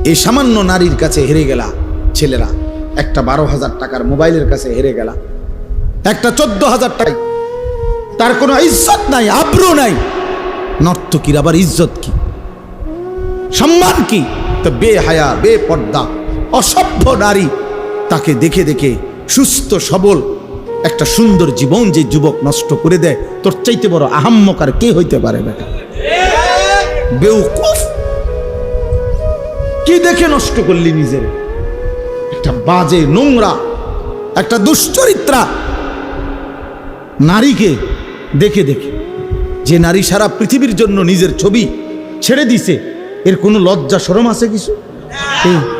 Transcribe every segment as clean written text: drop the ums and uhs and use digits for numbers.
এই সামান্য নারীর কাছে হেরে গেলা ছেলেরা, একটা 12,000 টাকার মোবাইলের কাছে হেরে গেলা, একটা 14,000 টাকা, তার কোনো ইজ্জত নাই, আব্রু নাই। নর্তকীর আবার ইজ্জত কি, সম্মান কি? তো বেহায়া, বেপর্দা, অসভ্য নারী, তাকে দেখে দেখে সুস্থ সবল একটা সুন্দর জীবন যে যুবক নষ্ট করে দেয়, তোর চাইতে বড় আহাম্মক আর কে হইতে পারে বেটা? বেউকুফ, কি দেখে নষ্ট করলি নিজের? একটা বাজে, নোংরা, একটা দুশ্চরিত্রা নারীকে দেখে দেখে, যে নারী সারা পৃথিবীর জন্য নিজের ছবি ছেড়ে দিছে, এর কোনো লজ্জা শরম আছে কিছু?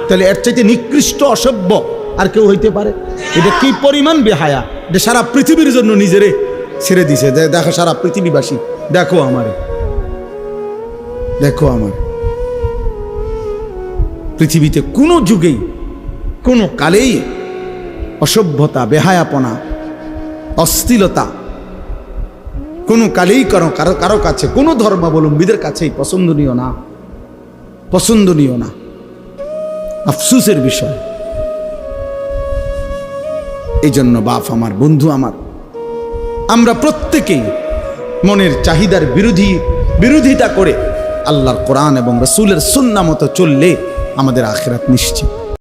তাহলে এর চাইতে নিকৃষ্ট অসভ্য আর কেউ হইতে পারে? এটা কি পরিমাণ বেহায়া, যে সারা পৃথিবীর জন্য নিজেরে ছেড়ে দিছে। দেখো সারা পৃথিবীবাসী, দেখো আমারে, দেখো আমার। পৃথিবীতে কোনো যুগেই কোনো কালেই অসভ্যতা, বেহায়াপনা, অশ্লীলতা কোনো কালেই কারো কাছে, কোনো ধর্মাবলম্বীদের কাছেই পছন্দনীয় না, পছন্দনীয় না। আফসোসের বিষয়। এই জন্য বাপ আমার, বন্ধু আমার, আমরা প্রত্যেকেই মনের চাহিদার বিরোধিতা করে আল্লাহর কোরআন এবং রাসূলের সুন্নাহ মতো চললে আমাদের আখিরাত নিশ্চিত।